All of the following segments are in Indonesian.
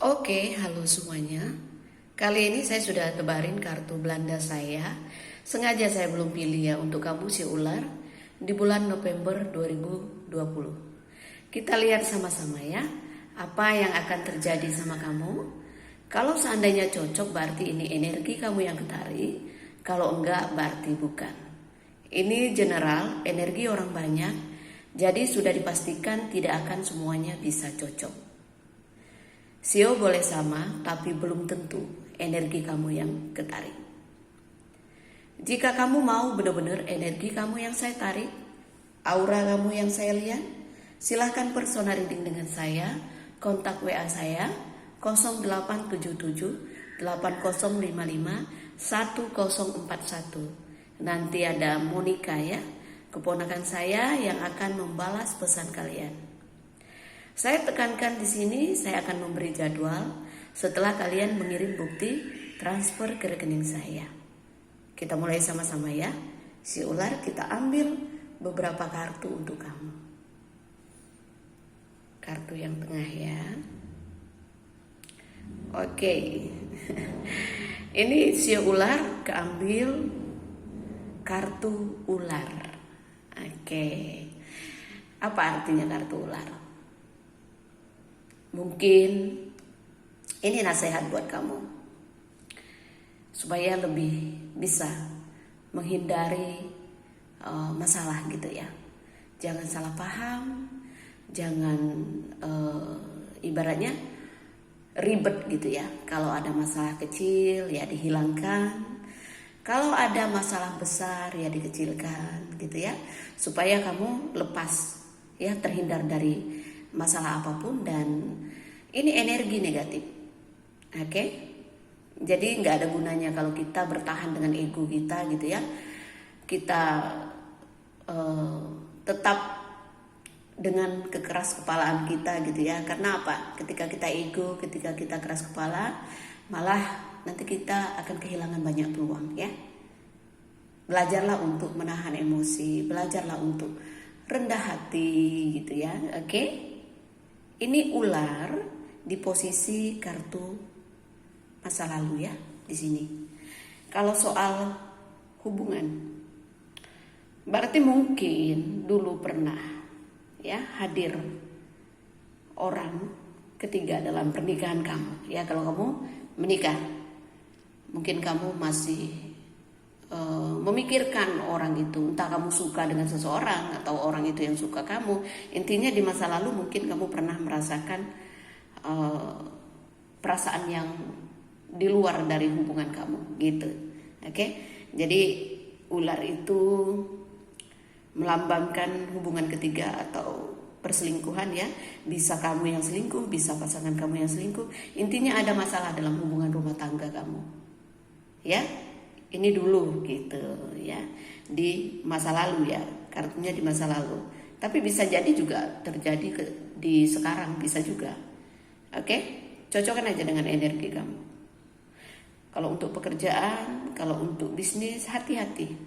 Oke, halo semuanya. Kali ini saya sudah tebarin kartu Belanda saya. Sengaja saya belum pilih ya untuk kamu si ular di bulan November 2020. Kita lihat sama-sama ya, apa yang akan terjadi sama kamu. Kalau seandainya cocok berarti ini energi kamu yang ketarik. Kalau enggak berarti bukan. Ini general, energi orang banyak. Jadi sudah dipastikan tidak akan semuanya bisa cocok. Sio boleh sama, tapi belum tentu energi kamu yang ketarik. Jika kamu mau benar-benar energi kamu yang saya tarik, aura kamu yang saya lihat, silahkan personal reading dengan saya, kontak WA saya 0877 8055 1041. Nanti ada Monica ya, keponakan saya yang akan membalas pesan kalian. Saya tekankan di sini, saya akan memberi jadwal setelah kalian mengirim bukti transfer ke rekening saya. Kita mulai sama-sama ya. Si ular, kita ambil beberapa kartu untuk kamu. Kartu yang tengah ya. Oke. Ini si ular keambil kartu ular. Oke. Apa artinya kartu ular? Mungkin ini nasihat buat kamu supaya lebih bisa menghindari masalah gitu ya. Jangan salah paham, jangan ibaratnya ribet gitu ya. Kalau ada masalah kecil ya dihilangkan, kalau ada masalah besar ya dikecilkan gitu ya, supaya kamu lepas ya, terhindar dari masalah apapun. Dan ini energi negatif. Oke? Jadi nggak ada gunanya kalau kita bertahan dengan ego kita gitu ya. Kita tetap dengan kekeras kepalaan kita gitu ya. Karena apa? Ketika kita ego, ketika kita keras kepala, malah nanti kita akan kehilangan banyak peluang ya. Belajarlah untuk menahan emosi, belajarlah untuk rendah hati gitu ya. Oke? Ini ular di posisi kartu masa lalu ya di sini. Kalau soal hubungan, berarti mungkin dulu pernah ya hadir orang ketiga dalam pernikahan kamu. Ya kalau kamu menikah, mungkin kamu masih memikirkan orang itu, entah kamu suka dengan seseorang atau orang itu yang suka kamu. Intinya di masa lalu mungkin kamu pernah merasakan perasaan yang di luar dari hubungan kamu gitu. Oke? Jadi ular itu melambangkan hubungan ketiga atau perselingkuhan ya. Bisa kamu yang selingkuh, bisa pasangan kamu yang selingkuh. Intinya ada masalah dalam hubungan rumah tangga kamu. Ya? Ini dulu gitu ya, di masa lalu ya, kartunya di masa lalu. Tapi bisa jadi juga terjadi di sekarang, bisa juga. Oke, cocokkan aja dengan energi kamu. Kalau untuk pekerjaan, kalau untuk bisnis, hati-hati.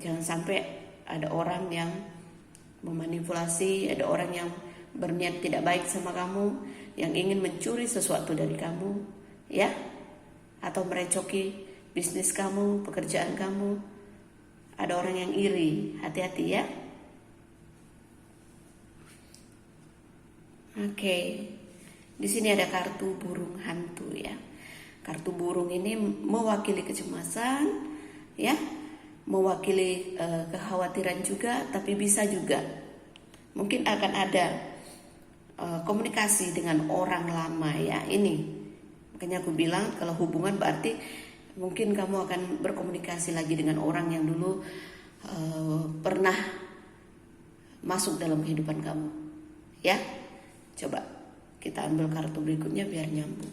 Jangan sampai ada orang yang memanipulasi, ada orang yang berniat tidak baik sama kamu, yang ingin mencuri sesuatu dari kamu, ya, atau merecoki bisnis kamu, pekerjaan kamu. Ada orang yang iri, hati-hati ya. Oke, di sini ada kartu burung hantu ya. Kartu burung ini mewakili kecemasan, ya, mewakili kekhawatiran juga, tapi bisa juga mungkin akan ada komunikasi dengan orang lama ya. Ini makanya aku bilang kalau hubungan berarti mungkin kamu akan berkomunikasi lagi dengan orang yang dulu pernah masuk dalam kehidupan kamu. Ya, coba kita ambil kartu berikutnya biar nyambung.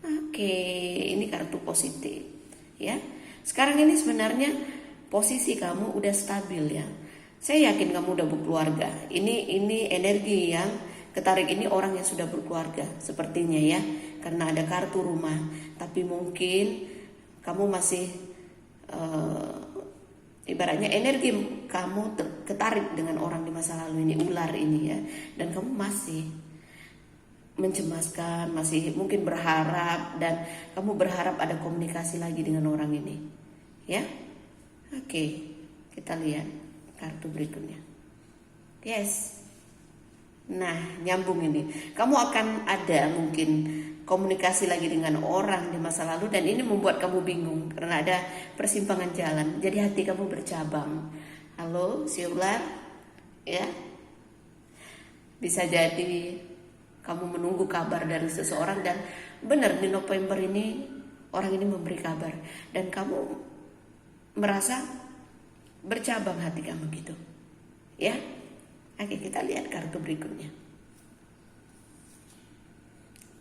Oke, ini kartu positif. Ya, sekarang ini sebenarnya posisi kamu udah stabil ya. Saya yakin kamu udah berkeluarga. Ini energi yang ketarik ini orang yang sudah berkeluarga sepertinya ya, karena ada kartu rumah. Tapi mungkin kamu masih ibaratnya energi kamu ketarik dengan orang di masa lalu ini, ular ini ya, dan kamu masih mencemaskan, masih mungkin berharap, dan kamu berharap ada komunikasi lagi dengan orang ini. Ya. Oke, kita lihat kartu berikutnya. Yes. Nah, nyambung ini. Kamu akan ada mungkin komunikasi lagi dengan orang di masa lalu, dan ini membuat kamu bingung karena ada persimpangan jalan. Jadi hati kamu bercabang. Halo, si ular. Ya. Bisa jadi kamu menunggu kabar dari seseorang, dan benar di November ini orang ini memberi kabar dan kamu merasa bercabang hati kamu gitu. Ya. Oke, kita lihat kartu berikutnya.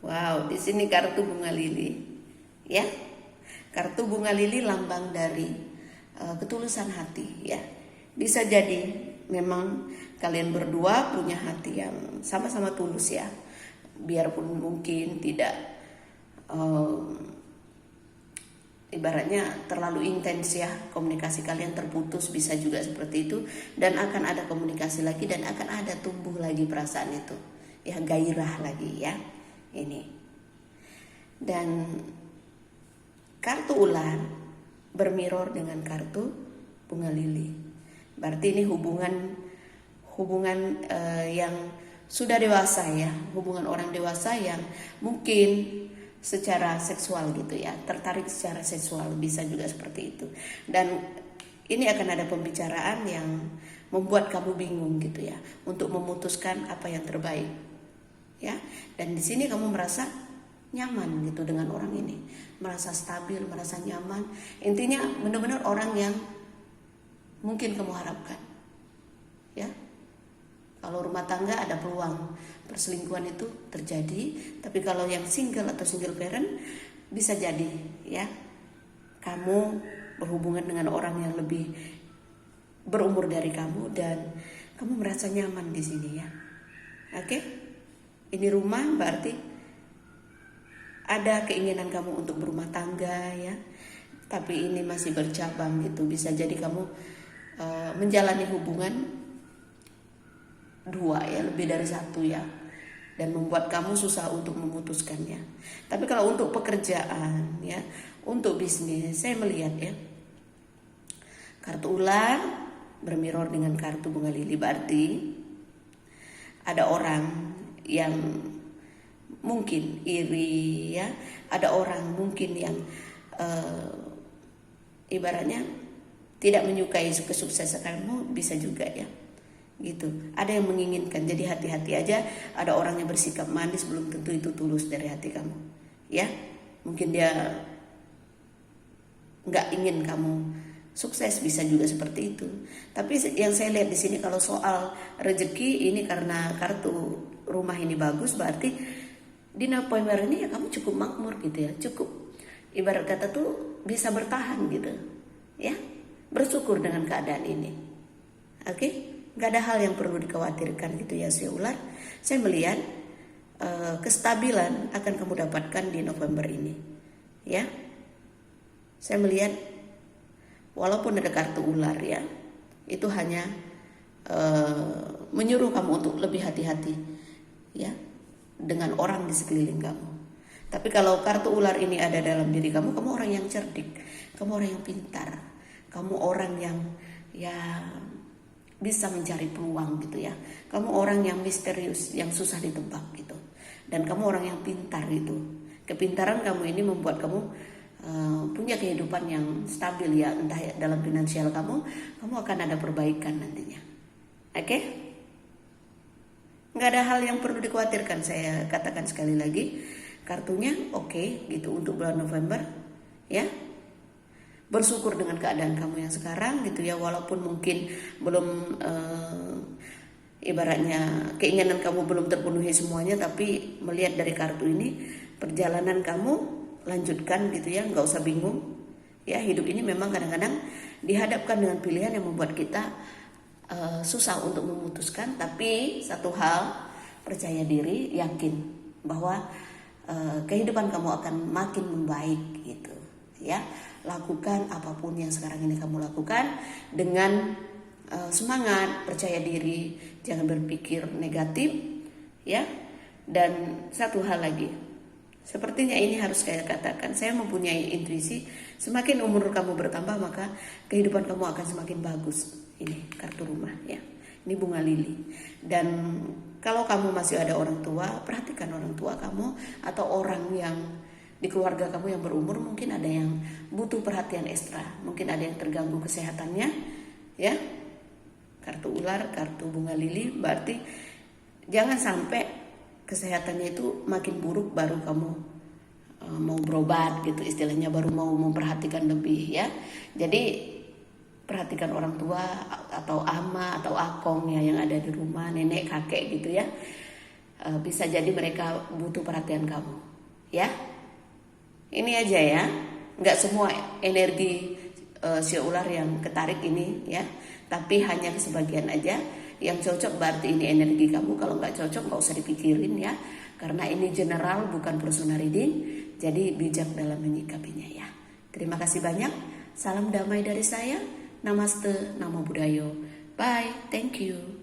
Wow, di sini kartu bunga lili. Ya. Kartu bunga lili lambang dari ketulusan hati, ya. Bisa jadi memang kalian berdua punya hati yang sama-sama tulus, ya. Biarpun mungkin tidak ibaratnya terlalu intens, ya, komunikasi kalian terputus, bisa juga seperti itu, dan akan ada komunikasi lagi dan akan ada tumbuh lagi perasaan itu, ya, gairah lagi, ya, ini. Dan kartu ular bermirror dengan kartu bunga lili, berarti ini hubungan yang sudah dewasa, ya, hubungan orang dewasa yang mungkin secara seksual gitu, ya, tertarik secara seksual, bisa juga seperti itu. Dan ini akan ada pembicaraan yang membuat kamu bingung gitu, ya, untuk memutuskan apa yang terbaik, ya. Dan di sini kamu merasa nyaman gitu dengan orang ini, merasa stabil, merasa nyaman. Intinya benar-benar orang yang mungkin kamu harapkan, ya. Kalau rumah tangga ada peluang perselingkuhan itu terjadi, tapi kalau yang single atau single parent bisa jadi, ya, kamu berhubungan dengan orang yang lebih berumur dari kamu dan kamu merasa nyaman di sini, ya. Oke? Ini rumah berarti ada keinginan kamu untuk berumah tangga, ya. Tapi ini masih bercabang gitu. Bisa jadi kamu menjalani hubungan dua, ya, lebih dari satu, ya, dan membuat kamu susah untuk memutuskannya. Tapi kalau untuk pekerjaan, ya, untuk bisnis, saya melihat, ya, kartu ular bermirror dengan kartu bunga lili, berarti ada orang yang mungkin iri, ya, ada orang mungkin yang ibaratnya tidak menyukai kesuksesan kamu, bisa juga, ya, gitu. Ada yang menginginkan, jadi hati-hati aja. Ada orang yang bersikap manis, belum tentu itu tulus dari hati kamu, ya. Mungkin dia nggak ingin kamu sukses, bisa juga seperti itu. Tapi yang saya lihat di sini, kalau soal rezeki ini, karena kartu rumah ini bagus, berarti di November ini, ya, kamu cukup makmur gitu, ya, cukup ibarat kata tuh bisa bertahan gitu, ya, bersyukur dengan keadaan ini. Oke? Gak ada hal yang perlu dikhawatirkan gitu, ya, si ular. Saya melihat kestabilan akan kamu dapatkan di November ini, ya. Saya melihat walaupun ada kartu ular, ya, itu hanya menyuruh kamu untuk lebih hati-hati, ya, dengan orang di sekeliling kamu. Tapi kalau kartu ular ini ada dalam diri kamu, kamu orang yang cerdik, kamu orang yang pintar, kamu orang yang, ya, bisa mencari peluang gitu, ya. Kamu orang yang misterius, yang susah ditebak gitu. Dan kamu orang yang pintar gitu. Kepintaran kamu ini membuat kamu punya kehidupan yang stabil, ya, entah dalam finansial kamu akan ada perbaikan nantinya. Oke? Nggak ada hal yang perlu dikhawatirkan, saya katakan sekali lagi. Kartunya oke, gitu untuk bulan November, ya. Bersyukur dengan keadaan kamu yang sekarang gitu, ya, walaupun mungkin belum ibaratnya keinginan kamu belum terpenuhi semuanya, tapi melihat dari kartu ini, perjalanan kamu lanjutkan gitu, ya, nggak usah bingung, ya. Hidup ini memang kadang-kadang dihadapkan dengan pilihan yang membuat kita susah untuk memutuskan, tapi satu hal, percaya diri, yakin bahwa kehidupan kamu akan makin membaik gitu, ya. Lakukan apapun yang sekarang ini kamu lakukan dengan semangat, percaya diri, jangan berpikir negatif, ya. Dan satu hal lagi, sepertinya ini harus saya katakan, saya mempunyai intuisi, semakin umur kamu bertambah maka kehidupan kamu akan semakin bagus. Ini kartu rumah ya, ini bunga lili. Dan kalau kamu masih ada orang tua, perhatikan orang tua kamu atau orang yang di keluarga kamu yang berumur, mungkin ada yang butuh perhatian ekstra, mungkin ada yang terganggu kesehatannya ya. Kartu ular, kartu bunga lili, berarti jangan sampai kesehatannya itu makin buruk baru kamu mau berobat gitu istilahnya, baru mau memperhatikan lebih ya. Jadi perhatikan orang tua atau ama atau akong ya yang ada di rumah, nenek kakek gitu ya. Bisa jadi mereka butuh perhatian kamu ya. Ini aja ya, nggak semua energi si ular yang ketarik ini ya, tapi hanya sebagian aja. Yang cocok berarti ini energi kamu, kalau nggak cocok nggak usah dipikirin ya, karena ini general bukan personal reading, jadi bijak dalam menyikapinya ya. Terima kasih banyak, salam damai dari saya, namaste, namo buddhayo, bye, thank you.